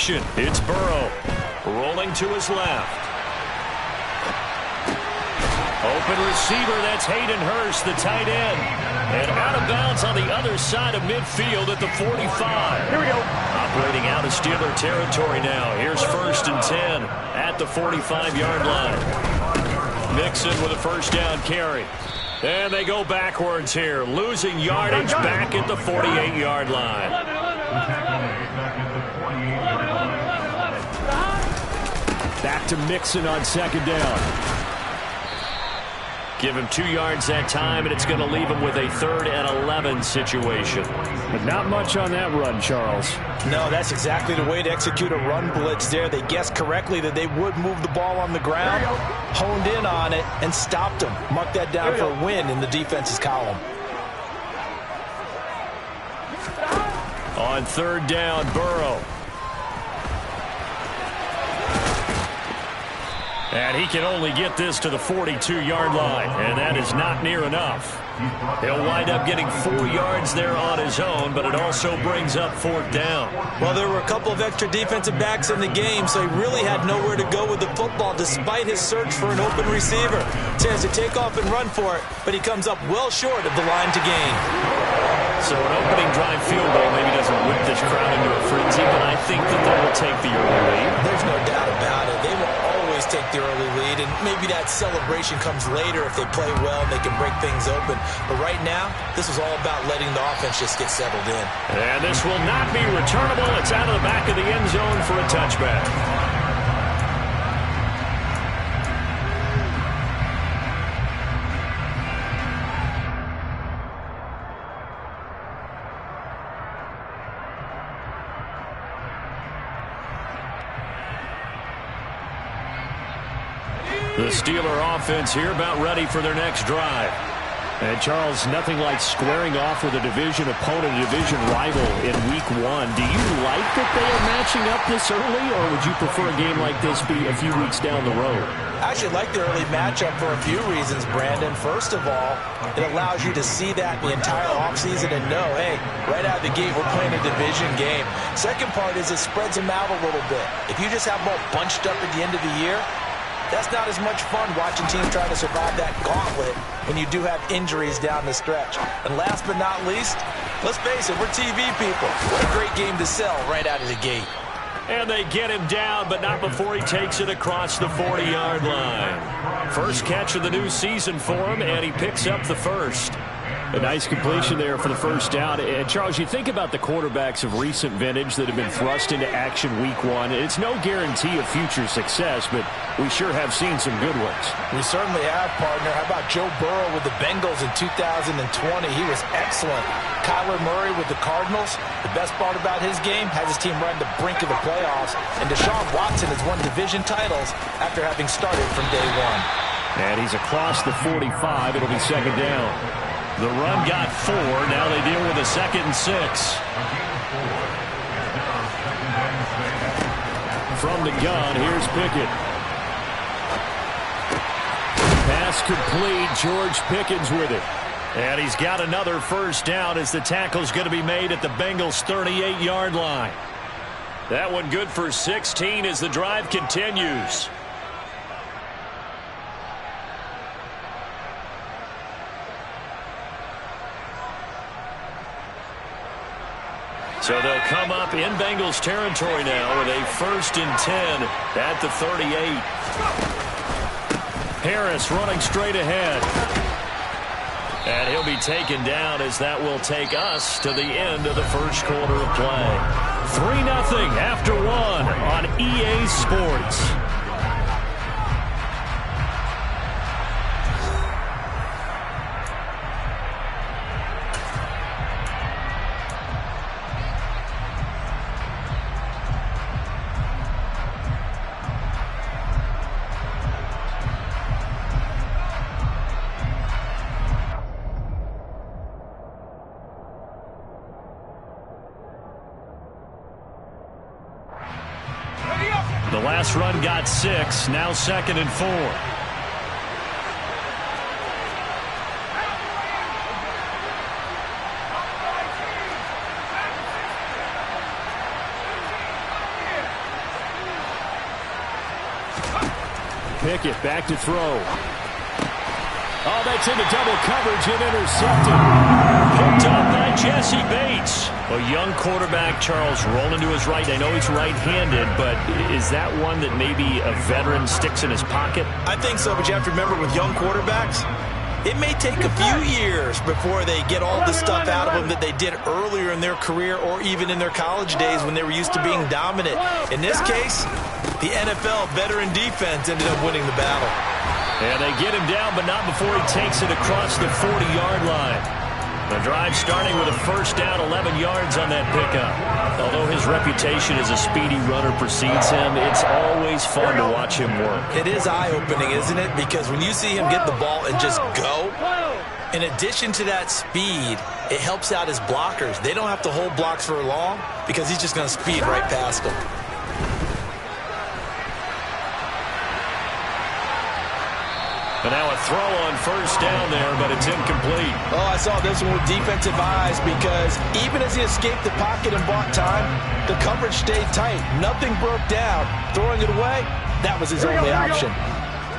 action. It's Burrow rolling to his left. Open receiver, that's Hayden Hurst, the tight end. And out of bounds on the other side of midfield at the 45. Here we go. Operating out of Steeler territory now. Here's 1st and 10 at the 45-yard line. Mixon with a first down carry. And they go backwards here, losing yardage back at the 48-yard line. Back to Mixon on 2nd down. Give him 2 yards that time, and it's going to leave him with a 3rd and 11 situation. But not much on that run, Charles. No, that's exactly the way to execute a run blitz there. They guessed correctly that they would move the ball on the ground, honed in on it, and stopped them. Mark that down for a win in the defense's column. On 3rd down, Burrow. And he can only get this to the 42-yard line, and that is not near enough. He'll wind up getting 4 yards there on his own, but it also brings up 4th down. Well, there were a couple of extra defensive backs in the game, so he really had nowhere to go with the football despite his search for an open receiver. Chance to take off and run for it, but he comes up well short of the line to gain. So an opening drive field goal maybe doesn't whip this crowd into a frenzy, but I think that they will take the early lead. There's no doubt about it. They will always take the early lead, and maybe that celebration comes later if they play well and they can break things open. But right now, this is all about letting the offense just get settled in. And this will not be returnable. It's out of the back of the end zone for a touchback. The Steeler offense here about ready for their next drive. And Charles, nothing like squaring off with a division opponent, a division rival in week 1. Do you like that they are matching up this early, or would you prefer a game like this be a few weeks down the road? I actually like the early matchup for a few reasons, Brandon. First of all, it allows you to see that the entire offseason and know, hey, right out of the gate, we're playing a division game. Second part is it spreads them out a little bit. If you just have them all bunched up at the end of the year, that's not as much fun watching teams try to survive that gauntlet when you do have injuries down the stretch. And last but not least, let's face it, we're TV people. What a great game to sell right out of the gate. And they get him down, but not before he takes it across the 40-yard line. First catch of the new season for him, and he picks up the first. A nice completion there for the first down. And Charles, you think about the quarterbacks of recent vintage that have been thrust into action week 1. It's no guarantee of future success, but we sure have seen some good ones. We certainly have, partner. How about Joe Burrow with the Bengals in 2020? He was excellent. Kyler Murray with the Cardinals. The best part about his game, has his team right on the brink of the playoffs. And Deshaun Watson has won division titles after having started from day 1. And he's across the 45. It'll be 2nd down. The run got 4. Now they deal with a 2nd and 6. From the gun, here's Pickett. Pass complete. George Pickens with it. And he's got another first down as the tackle's going to be made at the Bengals' 38-yard line. That one good for 16 as the drive continues. So they'll come up in Bengals territory now with a 1st and 10 at the 38. Harris running straight ahead. And he'll be taken down as that will take us to the end of the first quarter of play. 3-0 after 1 on EA Sports. The last run got 6, now 2nd and 4. Pickett back to throw. Oh, that's into double coverage and intercepted. Picked up by Jesse Bates. A young quarterback, Charles, rolling to his right. I know he's right-handed, but is that one that maybe a veteran sticks in his pocket? I think so, but you have to remember with young quarterbacks, it may take a few years before they get all the stuff out of them that they did earlier in their career or even in their college days when they were used to being dominant. In this case, the NFL veteran defense ended up winning the battle. And they get him down, but not before he takes it across the 40-yard line. The drive starting with a first down, 11 yards on that pickup. Although his reputation as a speedy runner precedes him, it's always fun to watch him work. It is eye-opening, isn't it? Because when you see him get the ball and just go, in addition to that speed, it helps out his blockers. They don't have to hold blocks for long because he's just going to speed right past them. And now a throw on first down there, but it's incomplete. Oh, I saw this one with defensive eyes because even as he escaped the pocket and bought time, the coverage stayed tight. Nothing broke down. Throwing it away, that was his only option.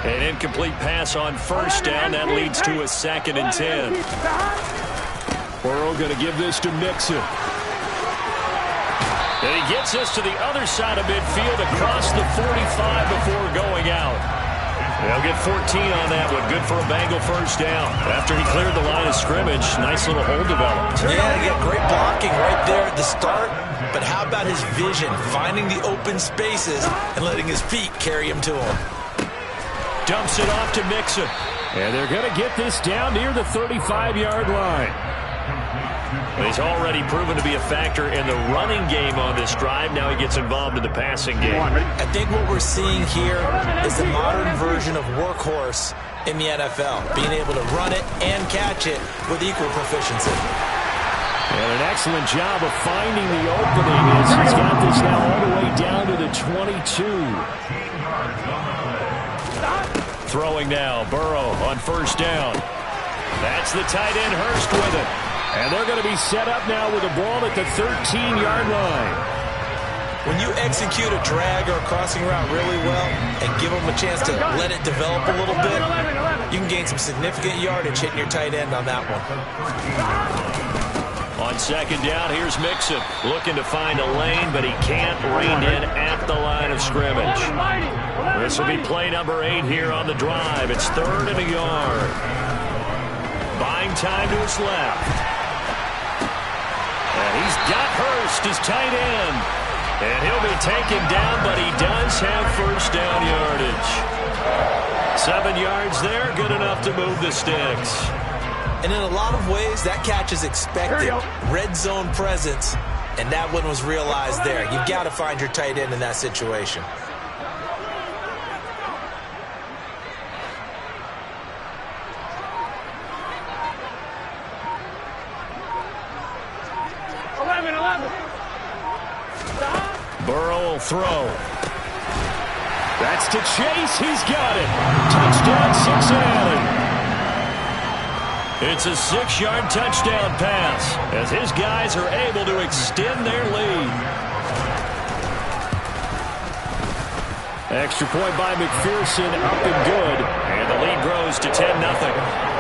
An incomplete pass on first down. That leads to a 2nd and 10. Burrow going to give this to Mixon. And he gets us to the other side of midfield across the 45 before going out. They'll get 14 on that one. Good for a Bengal first down. After he cleared the line of scrimmage, nice little hole developed. Yeah, he got great blocking right there at the start. But how about his vision, finding the open spaces and letting his feet carry him to him. Dumps it off to Mixon. And they're going to get this down near the 35-yard line. But he's already proven to be a factor in the running game on this drive. Now he gets involved in the passing game. I think what we're seeing here is the modern version of workhorse in the NFL, being able to run it and catch it with equal proficiency. And an excellent job of finding the opening as he's got this now all the way down to the 22. Throwing now, Burrow on first down. That's the tight end, Hurst with it. And they're going to be set up now with the ball at the 13-yard line. When you execute a drag or a crossing route really well and give them a chance to let it develop a little bit, you can gain some significant yardage hitting your tight end on that one. On second down, here's Mixon looking to find a lane, but he can't rein in at the line of scrimmage. This will be play number 8 here on the drive. It's 3rd and a yard. Buying time to his left. And he's got Hurst, his tight end. And he'll be taken down, but he does have first down yardage. 7 yards there, good enough to move the sticks. And in a lot of ways, that catch is expected. Red zone presence, and that one was realized there. You've got to find your tight end in that situation. Burrow will throw. That's to Chase. He's got it. Touchdown, Cincinnati. It's a 6-yard touchdown pass as his guys are able to extend their lead. Extra point by McPherson, up and good. And the lead grows to 10-0.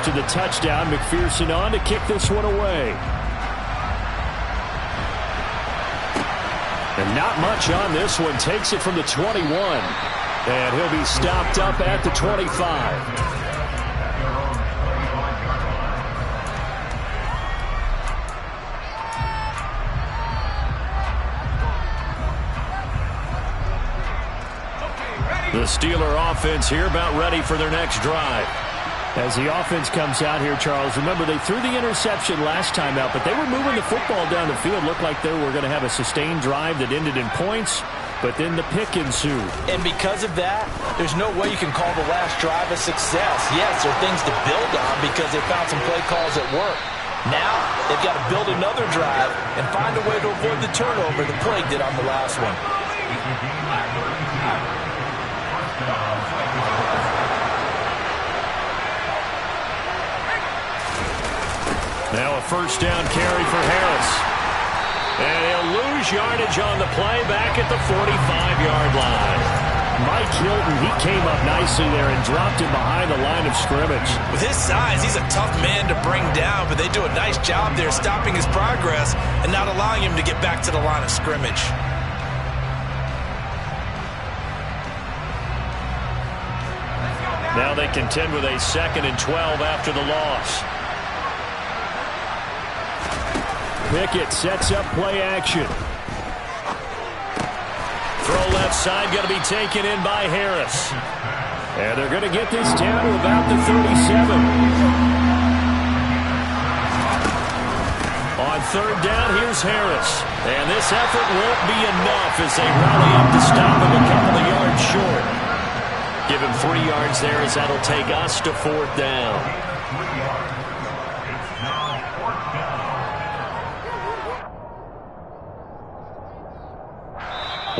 After the touchdown, McPherson on to kick this one away. And not much on this one. Takes it from the 21. And he'll be stopped up at the 25. The Steeler offense here about ready for their next drive. As the offense comes out here, Charles, remember they threw the interception last time out, but they were moving the football down the field. Looked like they were going to have a sustained drive that ended in points, but then the pick ensued. And because of that, there's no way you can call the last drive a success. Yes, there are things to build on because they found some play calls that work. Now, they've got to build another drive and find a way to avoid the turnover the plague did on the last one. Now a first down carry for Harris. And he'll lose yardage on the play back at the 45-yard line. Mike Hilton, he came up nicely there and dropped him behind the line of scrimmage. With his size, he's a tough man to bring down, but they do a nice job there stopping his progress and not allowing him to get back to the line of scrimmage. Now they contend with a 2nd and 12 after the loss. Pickett sets up play action. Throw left side, going to be taken in by Harris. And they're going to get this down to about the 37. On 3rd down, here's Harris. And this effort won't be enough as they rally up to stop him a couple of yards short. Give him 3 yards there as that'll take us to 4th down.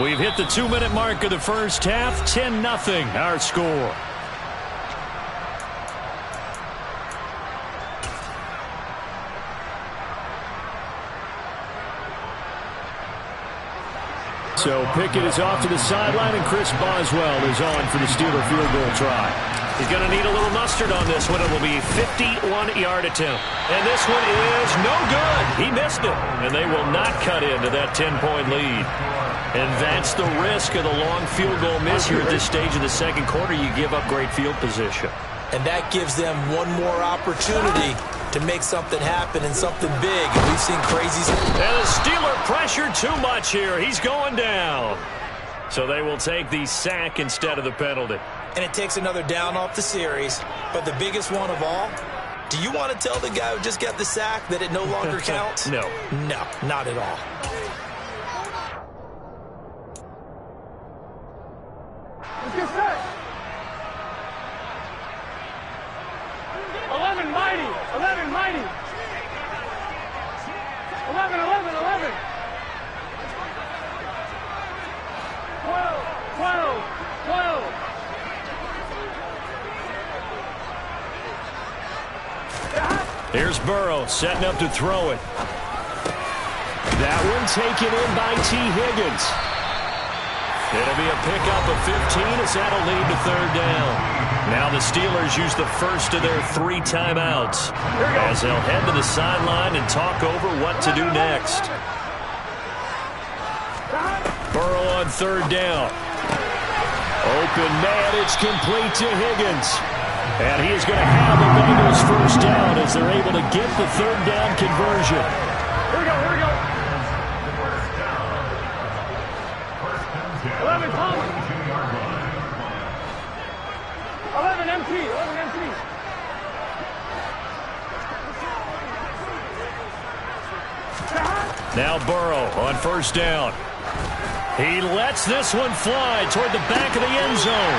We've hit the 2-minute mark of the first half. 10-0 our score. So Pickett is off to the sideline, and Chris Boswell is on for the Steeler field goal try. He's going to need a little mustard on this one. It will be a 51-yard attempt. And this one is no good. He missed it. And they will not cut into that 10-point lead. And that's the risk of the long field goal miss here at this stage of the second quarter. You give up great field position. And that gives them one more opportunity to make something happen and something big. And we've seen crazy. And the Steeler pressured too much here. He's going down. So they will take the sack instead of the penalty. And it takes another down off the series. But the biggest one of all, do you want to tell the guy who just got the sack that it no longer counts? No. No, not at all. Let's get set. 11 mighty. 11 mighty. 11, 11, 11. 12, 12, 12. Here's Burrow setting up to throw it. That one taken in by T. Higgins. It'll be a pickup of 15 as that'll lead to 3rd down. Now the Steelers use the first of their 3 timeouts as they'll head to the sideline and talk over what to do next. Burrow on 3rd down. Open man, it's complete to Higgins. And he is going to have the Bengals first down as they're able to get the 3rd down conversion. Here we go, here we go. 11 Thomas. 11 MT, 11 MT. Now Burrow on 1st down. He lets this one fly toward the back of the end zone.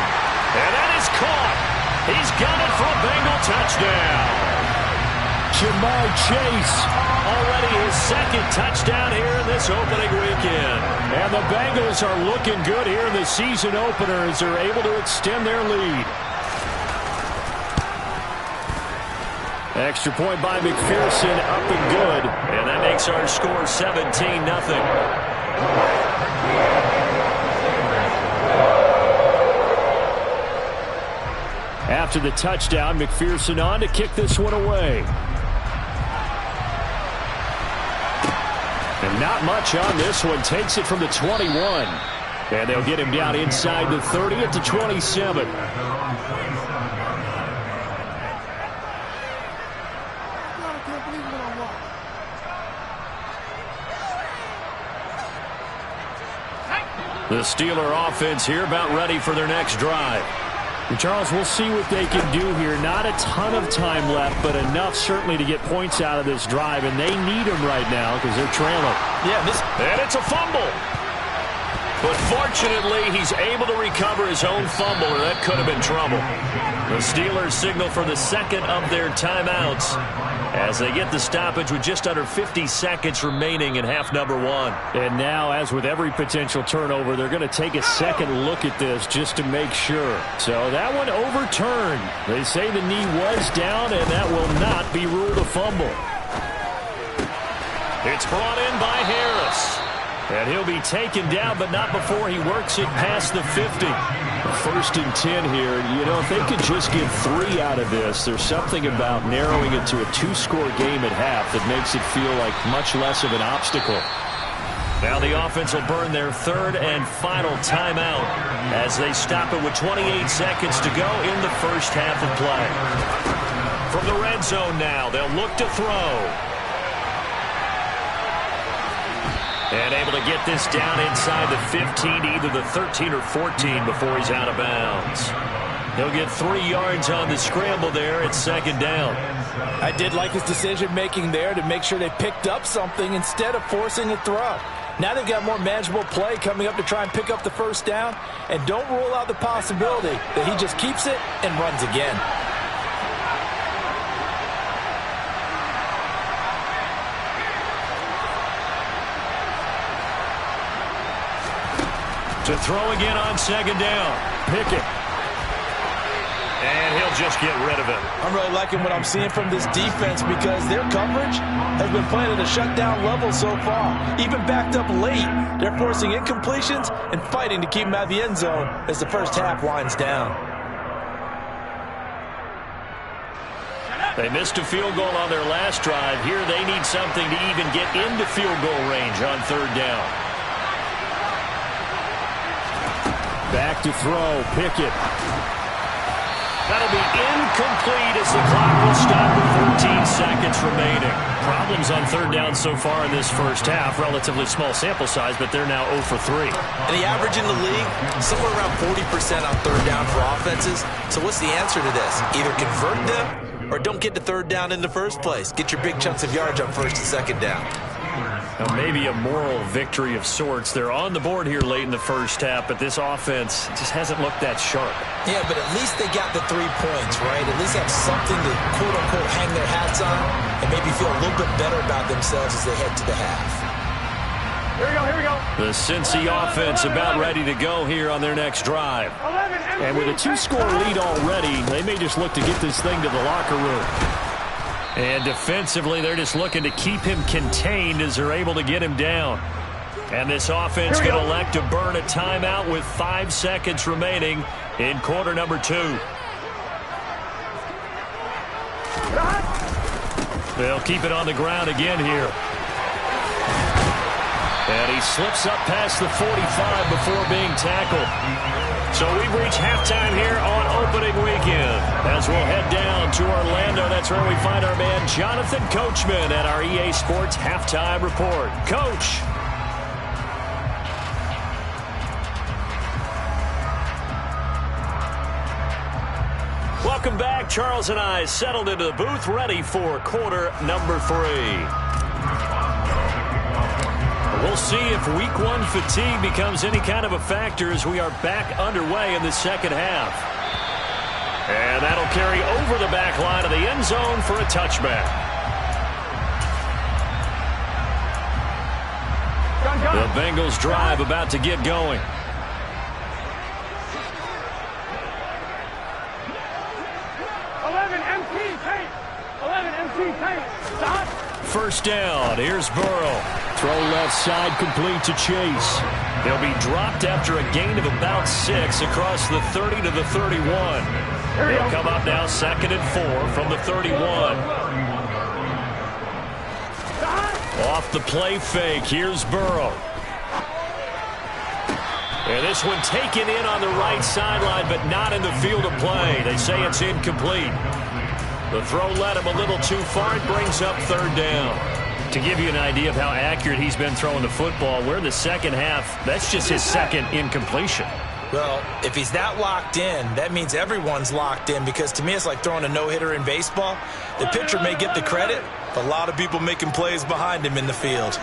And that is caught. He's got it for a Bengal touchdown. Jamar Chase. Already his 2nd touchdown here in this opening weekend. And the Bengals are looking good here in the season opener as they're able to extend their lead. Extra point by McPherson, up and good. And that makes our score 17-0. After the touchdown, McPherson on to kick this one away. And not much on this one. Takes it from the 21. And they'll get him down inside the 30 at the 27. The Steeler offense here about ready for their next drive. And Charles, we'll see what they can do here. Not a ton of time left, but enough certainly to get points out of this drive, and they need them right now because they're trailing. And it's a fumble. But fortunately, he's able to recover his own fumble, or that could have been trouble. The Steelers signal for the 2nd of their timeouts as they get the stoppage with just under 50 seconds remaining in half number 1. And now, as with every potential turnover, they're going to take a second look at this just to make sure. So that one overturned. They say the knee was down, and that will not be ruled a fumble. It's brought in by Harris. And he'll be taken down, but not before he works it past the 50. 1st and 10 here. You know, if they could just get 3 out of this, there's something about narrowing it to a 2-score game at half that makes it feel like much less of an obstacle. Now the offense will burn their 3rd and final timeout as they stop it with 28 seconds to go in the first half of play. From the red zone now, they'll look to throw. And able to get this down inside the 15, either the 13 or 14 before he's out of bounds. He'll get 3 yards on the scramble there. It's 2nd down. I did like his decision-making there to make sure they picked up something instead of forcing a throw. Now they've got more manageable play coming up to try and pick up the 1st down. And don't rule out the possibility that he just keeps it and runs again. To throw again on 2nd down. Pickett. And he'll just get rid of it. I'm really liking what I'm seeing from this defense because their coverage has been playing at a shutdown level so far. Even backed up late, they're forcing incompletions and fighting to keep them out of the end zone as the first half winds down. They missed a field goal on their last drive. Here they need something to even get into field goal range on 3rd down. Back to throw. Pickett. That'll be incomplete as the clock will stop with 14 seconds remaining. Problems on 3rd down so far in this first half. Relatively small sample size, but they're now 0 for 3. And the average in the league, somewhere around 40% on 3rd down for offenses. So what's the answer to this? Either convert them or don't get to 3rd down in the first place. Get your big chunks of yards on 1st and 2nd down. Now maybe a moral victory of sorts. They're on the board here late in the first half, but this offense just hasn't looked that sharp. Yeah, but at least they got the 3 points, right? At least have something to, quote-unquote, hang their hats on and maybe feel a little bit better about themselves as they head to the half. Here we go, here we go. The Cincy offense about ready to go here on their next drive. 11 empty. And with a 2-score lead already, they may just look to get this thing to the locker room. And defensively, they're just looking to keep him contained as they're able to get him down. And this offense going to elect to burn a timeout with 5 seconds remaining in quarter number 2. They'll keep it on the ground again here. And he slips up past the 45 before being tackled. So we've reached halftime here on opening weekend. As we'll head down to Orlando, that's where we find our man Jonathan Coachman at our EA Sports Halftime Report. Coach. Welcome back. Charles and I settled into the booth, ready for quarter number 3. We'll see if week 1 fatigue becomes any kind of a factor as we are back underway in the second half. And that'll carry over the back line of the end zone for a touchback. The Bengals drive about to get going. First down. Here's Burrow. Throw left side, complete to Chase. He'll be dropped after a gain of about 6 across the 30 to the 31. He'll come up now 2nd and 4 from the 31. Off the play fake. Here's Burrow. And this one taken in on the right sideline, but not in the field of play. They say it's incomplete. The throw led him a little too far. It brings up 3rd down. To give you an idea of how accurate he's been throwing the football, we're in the second half. That's just his 2nd incompletion. Well, if he's that locked in, that means everyone's locked in, because to me it's like throwing a no-hitter in baseball. The pitcher may get the credit, but a lot of people making plays behind him in the field.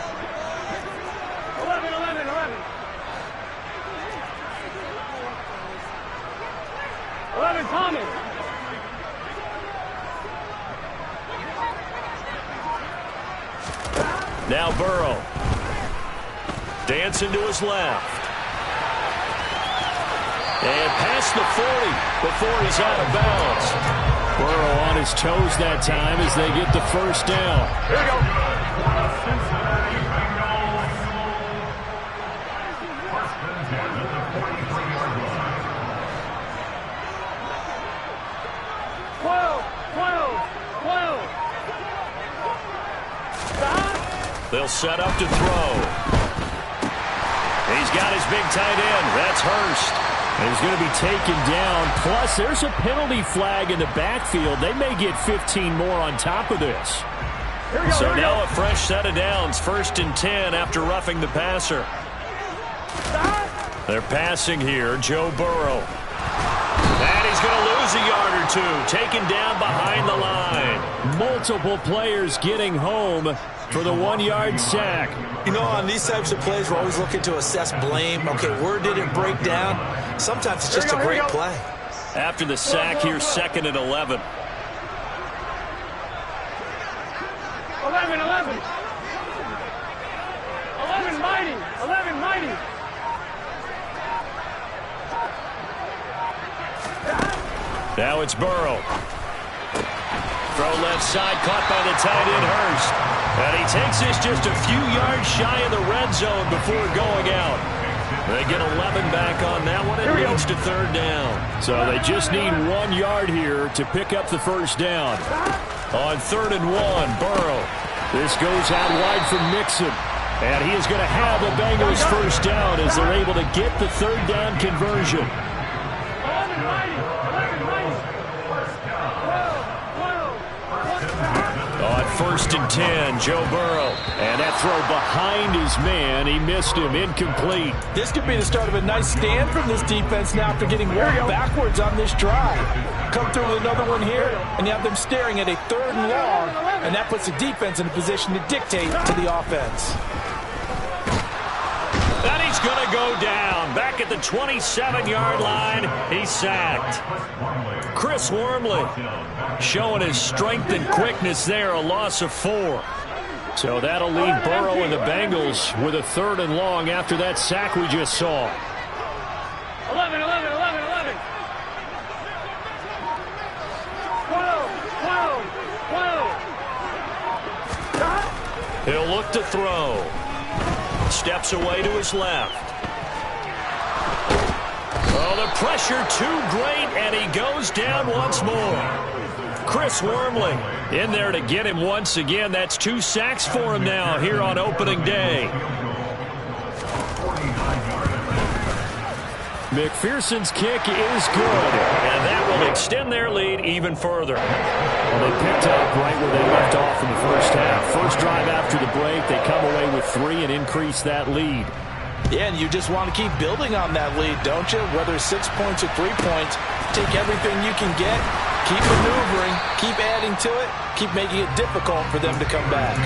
11. Tommy. Now Burrow. Dancing to his left. And past the 40 before he's out of bounds. Burrow on his toes that time as they get the first down. Here we go. They'll set up to throw. He's got his big tight end. That's Hurst. He's going to be taken down. Plus, there's a penalty flag in the backfield. They may get 15 more on top of this. So now a fresh set of downs. 1st and 10 after roughing the passer. They're passing here. Joe Burrow. And he's going to lose a yard or two. Taken down behind the line. Multiple players getting home for the 1-yard sack. You know, on these types of plays, we're always looking to assess blame. Okay, where did it break down? Sometimes it's just a great play. After the sack here, 2nd and 11. 11, 11. 11 mighty. 11 mighty. Now it's Burrow. Throw left side, caught by the tight end Hurst. And he takes this just a few yards shy of the red zone before going out. They get 11 back on that one. It leads to 3rd down. So they just need 1 yard here to pick up the 1st down. On 3rd and 1, Burrow. This goes out wide from Mixon. And he is going to have the Bengals 1st down as they're able to get the 3rd down conversion. 11 mighty. 11 mighty. 12. On 1st and 10, Joe Burrow. And that throw behind his man. He missed him. Incomplete. This could be the start of a nice stand from this defense now after getting worked backwards on this drive. Come through with another one here, and you have them staring at a 3rd and long, and that puts the defense in a position to dictate to the offense. And he's going to go down. Back at the 27-yard line, he's sacked. Chris Wormley showing his strength and quickness there, a loss of 4. So that'll leave Burrow and the Bengals with a 3rd and long after that sack we just saw. 11, 11, 11, 11. 12, 12, 12. He'll look to throw. Steps away to his left. Oh, the pressure too great, and he goes down once more. Chris Wormley in there to get him once again. That's 2 sacks for him now here on opening day. McPherson's kick is good. And that will extend their lead even further. Well, they picked up right where they left off in the 1st half. First drive after the break, they come away with 3 and increase that lead. Yeah, and you just want to keep building on that lead, don't you? Whether it's 6 points or 3 points, take everything you can get, keep maneuvering, keep adding to it, keep making it difficult for them to come back.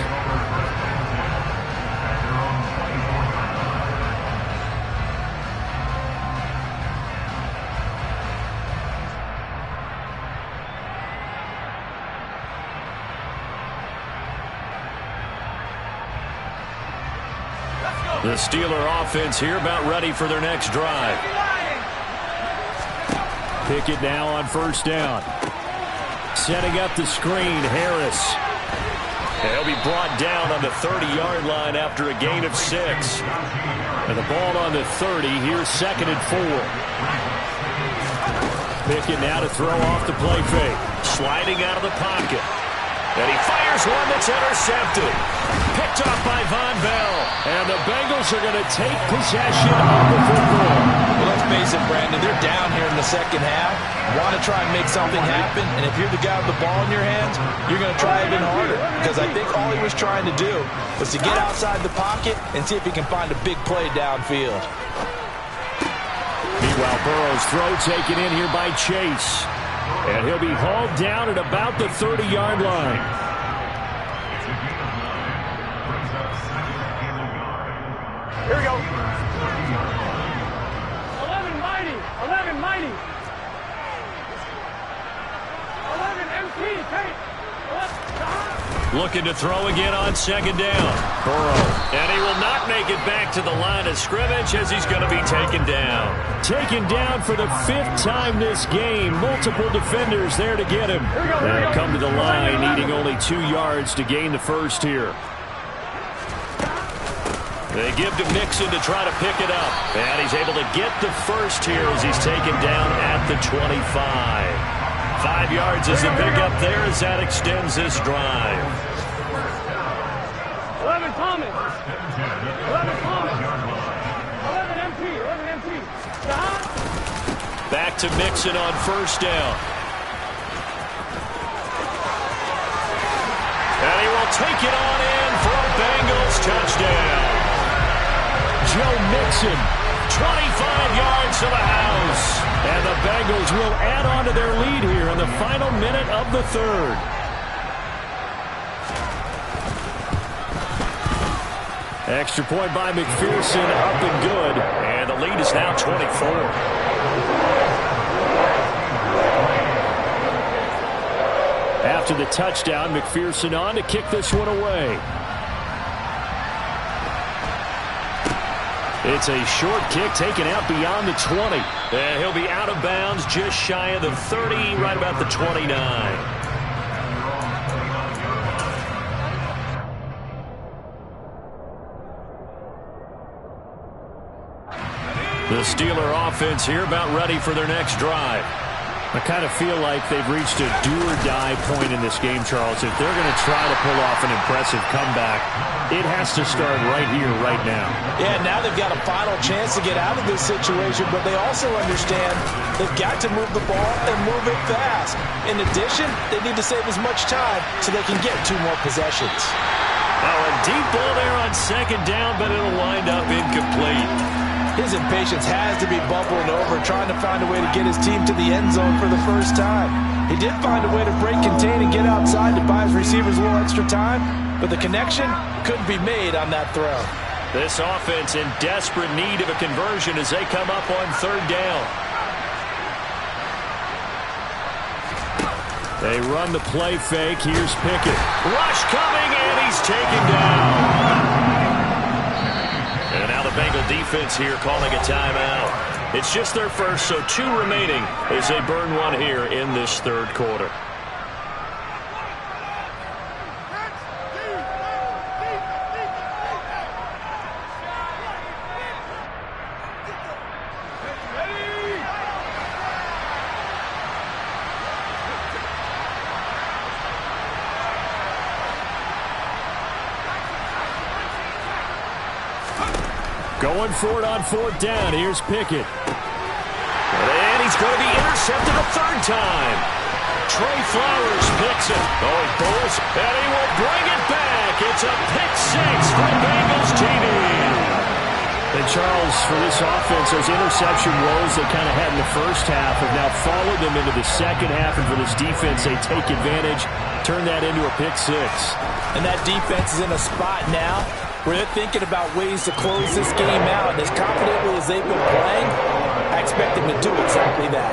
The Steeler offense here about ready for their next drive. Pickett now on 1st down. Setting up the screen, Harris. He'll be brought down on the 30-yard line after a gain of 6. And the ball on the 30. Here's 2nd and 4. Pickett now to throw off the play fake. Sliding out of the pocket. And he fires one that's intercepted. Picked off by Von Bell. And the Bengals are going to take possession of the football. Well, let's face it, Brandon, they're down here in the 2nd half. Want to try and make something happen, and if you're the guy with the ball in your hands, you're going to try even harder. Because I think all he was trying to do was to get outside the pocket and see if he can find a big play downfield. Meanwhile, Burrow's throw taken in here by Chase. And he'll be hauled down at about the 30-yard line. Here we go. 11 mighty. 11 mighty. 11 MP. Take. Looking to throw again on 2nd down. Burrow. And he will not make it back to the line of scrimmage as he's going to be taken down. Taken down for the 5th time this game. Multiple defenders there to get him. They'll come to the line needing only 2 yards to gain the 1st here. They give to Mixon to try to pick it up. And he's able to get the 1st here as he's taken down at the 25. 5 yards is the pickup there as that extends this drive. 11 Thomas. 11 Thomas. 11 MT. 11 MT. Back to Mixon on first down. And he will take it on in for a Bengals touchdown. Joe Mixon, 25 yards to the house. and the Bengals will add on to their lead here in the final minute of the third. Extra point by McPherson, up and good. And the lead is now 24. After the touchdown, McPherson on to kick this one away. It's a short kick taken out beyond the 20. And he'll be out of bounds just shy of the 30, right about the 29. The Steeler offense here about ready for their next drive. I kind of feel like they've reached a do-or-die point in this game, Charles. If they're going to try to pull off an impressive comeback, it has to start right here, right now. Yeah, now they've got a final chance to get out of this situation, but they also understand they've got to move the ball and move it fast. In addition, they need to save as much time so they can get 2 more possessions. Oh, a deep ball there on second down, but it'll wind up incomplete. His impatience has to be bubbling over, trying to find a way to get his team to the end zone for the first time. He did find a way to break, contain, and get outside to buy his receivers a little extra time, but the connection couldn't be made on that throw. This offense in desperate need of a conversion as they come up on third down. They run the play fake. Here's Pickett. Rush coming, and he's taken down. And now the Bengal defense here calling a timeout. It's just their first, so 2 remaining as they burn one here in this third quarter. Going for it on fourth down. Here's Pickett. And he's going to be intercepted a third time. Trey Flowers picks it. Oh, he pulls, and he will bring it back. It's a pick 6 for Bengals TV. And Charles, for this offense, those interception woes they kind of had in the first half have now followed them into the second half. And for this defense, they take advantage, turn that into a pick 6. And that defense is in a spot now where they're thinking about ways to close this game out. And as confidently as they've been playing, I expect them to do exactly that.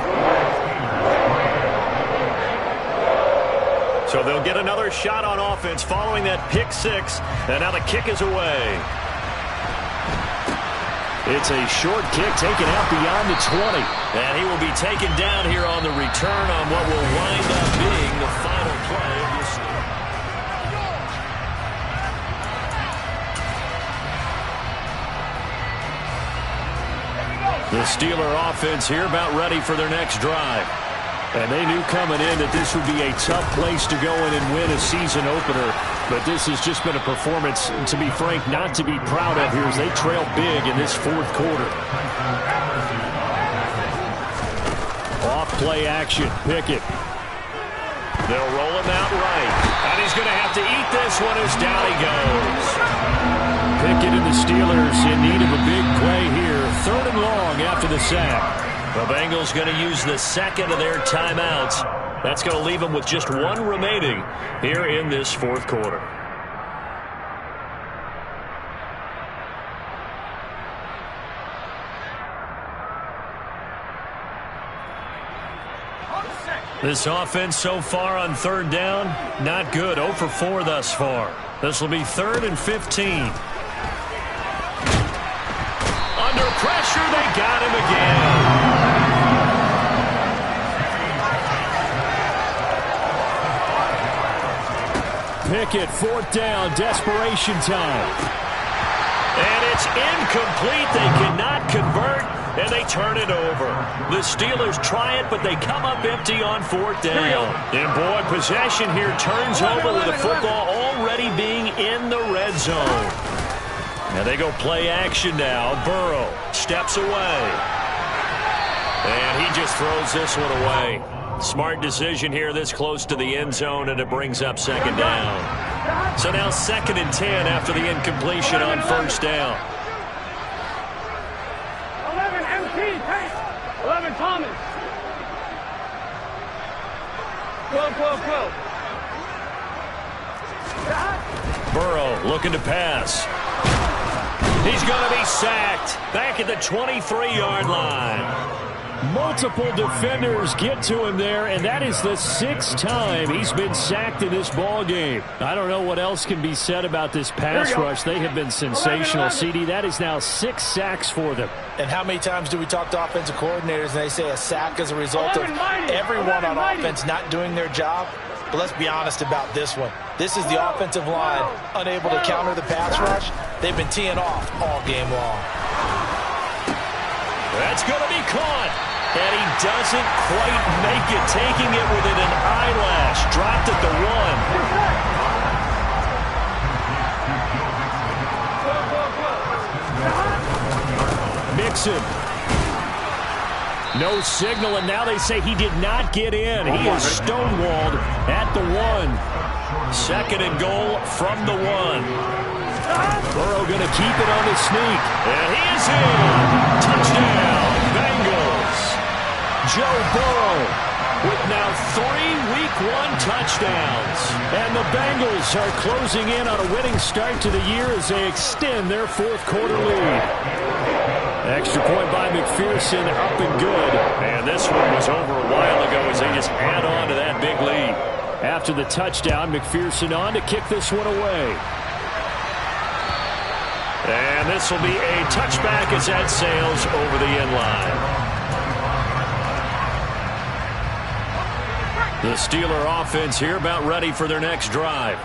So they'll get another shot on offense following that pick 6. And now the kick is away. It's a short kick taken out beyond the 20. And he will be taken down here on the return on what will wind up being the final play of this. The Steeler offense here about ready for their next drive. And they knew coming in that this would be a tough place to go in and win a season opener. But this has just been a performance, to be frank, not to be proud of here as they trail big in this fourth quarter. Off play action, Pickett. They'll roll him out right. And he's going to have to eat this one as down he goes. Pickett and the Steelers in need of a big play here. 3rd and long after the sack. The Bengals going to use the second of their timeouts. That's going to leave them with just 1 remaining here in this fourth quarter. This offense so far on third down, not good. 0 for 4 thus far. This will be 3rd and 15. Under pressure, they got him again. Pickett, 4th down, desperation time. And it's incomplete. They cannot convert, and they turn it over. The Steelers try it, but they come up empty on 4th down. And boy, possession here turns over with the football already being in the red zone. Now they go play action now. Burrow steps away. And he just throws this one away. Smart decision here this close to the end zone, and it brings up 2nd down. So now 2nd and 10 after the incompletion on 1st down. 11 MT, 11 Thomas. 12. Burrow looking to pass. He's going to be sacked back at the 23-yard line. Multiple defenders get to him there, and that is the 6th time he's been sacked in this ball game. I don't know what else can be said about this pass rush. They have been sensational, CD. That is now 6 sacks for them. And how many times do we talk to offensive coordinators and they say a sack is a result of everyone on offense not doing their job? But let's be honest about this one. This is the offensive line unable to counter the pass rush. They've been teeing off all game long. That's going to be caught. And he doesn't quite make it, taking it within an eyelash. Dropped at the 1. Mixon. No signal, and now they say he did not get in. He is stonewalled at the 1. 2nd and goal from the 1. Burrow going to keep it on the sneak. And he is in. Touchdown, Bengals. Joe Burrow with now 3 Week 1 touchdowns. And the Bengals are closing in on a winning start to the year as they extend their 4th quarter lead. Extra point by McPherson, up and good. And this one was over a while ago as they just add on to that big lead. After the touchdown, McPherson on to kick this one away. And this will be a touchback as that sails over the end line. The Steeler offense here about ready for their next drive.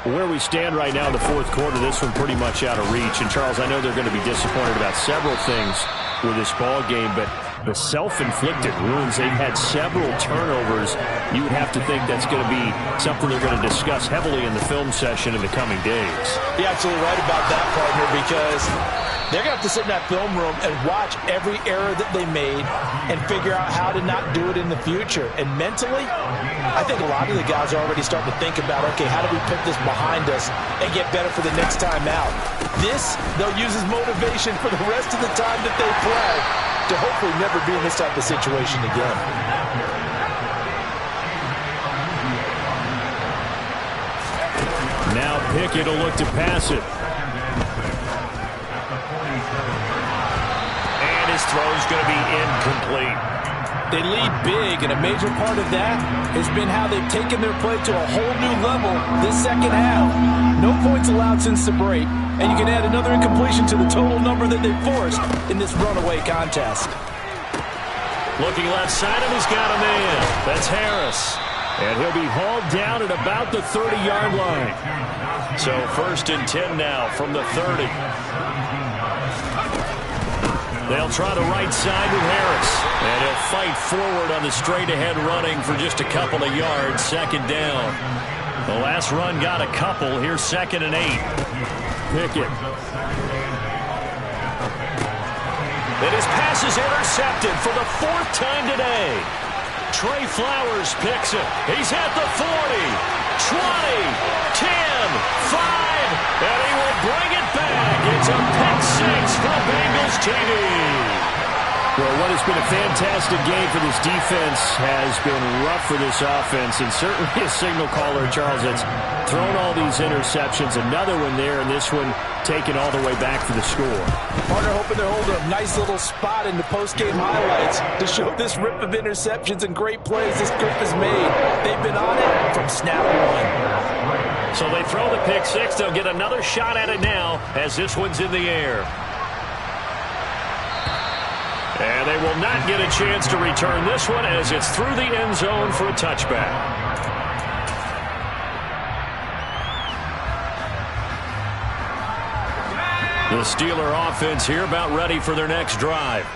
Where we stand right now in the 4th quarter, this one pretty much out of reach. And, Charles, I know they're going to be disappointed about several things with this ball game, but the self-inflicted wounds, they've had several turnovers. You would have to think that's going to be something they're going to discuss heavily in the film session in the coming days. You're absolutely right about that, partner, because they're going to have to sit in that film room and watch every error that they made and figure out how to not do it in the future. And mentally, I think a lot of the guys are already starting to think about, okay, how do we put this behind us and get better for the next time out? This, they'll use as motivation for the rest of the time that they play to hopefully never be in this type of situation again. Now Pickett will look to pass it. And his throw's going to be incomplete. They lead big, and a major part of that has been how they've taken their play to a whole new level this 2nd half. No points allowed since the break, and you can add another incompletion to the total number that they forced in this runaway contest. Looking left side of him, he's got a man. That's Harris. And he'll be hauled down at about the 30-yard line. So 1st and 10 now from the 30. They'll try the right side with Harris. And he'll fight forward on the straight-ahead running for just a couple of yards. 2nd down. The last run got a couple. Here's 2nd and 8. Pickett. And his pass is intercepted for the 4th time today. Trey Flowers picks it. He's at the 40, 20, 10, 5, and he will bring it back. It's a pick 6 for Bengals TV. Well, what has been a fantastic game for this defense has been rough for this offense, and certainly a signal caller, Charles, that's thrown all these interceptions. Another one there, and this one taken all the way back for the score. Partner hoping to hold a nice little spot in the post-game highlights to show this rip of interceptions and great plays this group has made. They've been on it from snap 1. So they throw the pick 6. They'll get another shot at it now as this one's in the air. And they will not get a chance to return this one as it's through the end zone for a touchback. The Steeler offense here about ready for their next drive.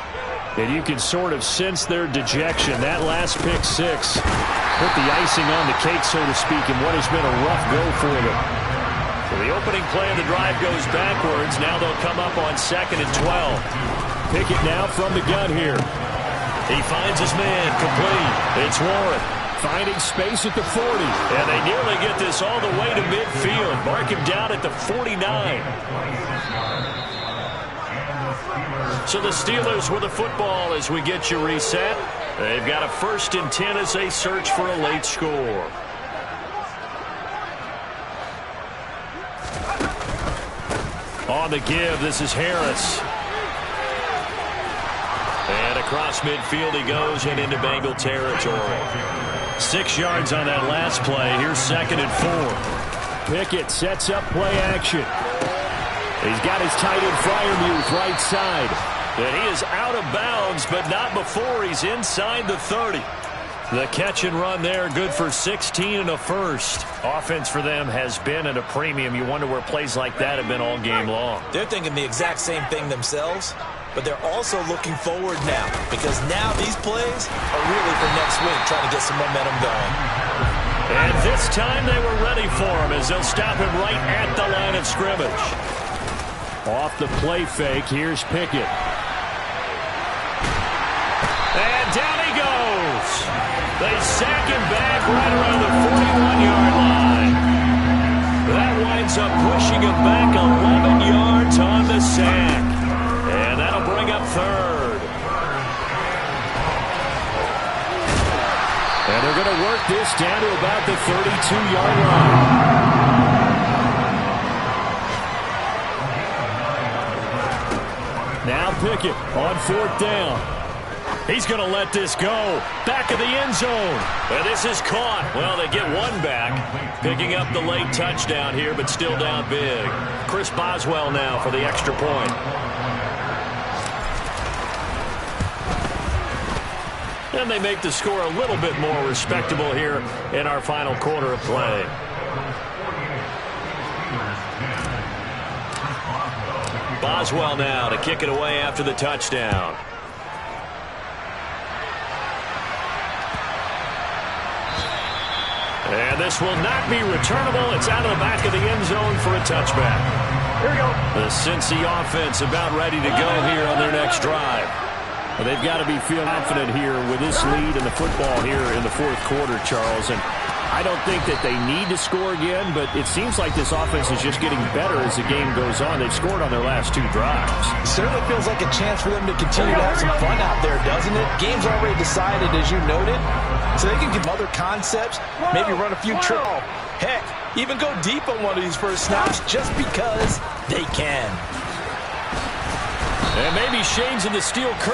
And you can sort of sense their dejection. That last pick six put the icing on the cake, so to speak, in what has been a rough go for them. So the opening play of the drive goes backwards. Now they'll come up on 2nd and 12. Pickett now from the gun here. He finds his man, complete. It's Warren. Finding space at the 40. And they nearly get this all the way to midfield. Mark him down at the 49. So the Steelers with the football as we get you reset. They've got a 1st and 10 as they search for a late score. On the give, this is Harris. And across midfield he goes and into Bengal territory. 6 yards on that last play. Here's 2nd and 4. Pickett sets up play action. He's got his tight end Freiermuth right side. And he is out of bounds, but not before he's inside the 30. The catch and run there, good for 16 and a first. Offense for them has been at a premium. You wonder where plays like that have been all game long. They're thinking the exact same thing themselves, but they're also looking forward now, because now these plays are really for next week, trying to get some momentum going. And this time they were ready for him as they'll stop him right at the line of scrimmage. Off the play fake, here's Pickett. And down he goes. They sack him back right around the 41-yard line. That winds up pushing him back 11 yards on the sack. And that'll bring up 3rd. And they're going to work this down to about the 32-yard line. Now Pickett on 4th down. He's going to let this go. Back of the end zone. And this is caught. Well, they get one back. Picking up the late touchdown here, but still down big. Chris Boswell now for the extra point. And they make the score a little bit more respectable here in our final quarter of play. Boswell now to kick it away after the touchdown. And this will not be returnable. It's out of the back of the end zone for a touchback. Here we go. The Cincy offense about ready to go here on their next drive. Well, they've got to be feeling confident here with this lead in the football here in the 4th quarter, Charles. And I don't think that they need to score again, but it seems like this offense is just getting better as the game goes on. They've scored on their last 2 drives. It certainly feels like a chance for them to continue to have some fun out there, doesn't it? Game's already decided, as you noted, so they can give other concepts, maybe run a few tricks. Heck, even go deep on one of these first snaps just because they can. And maybe Shane's in the steel curtain.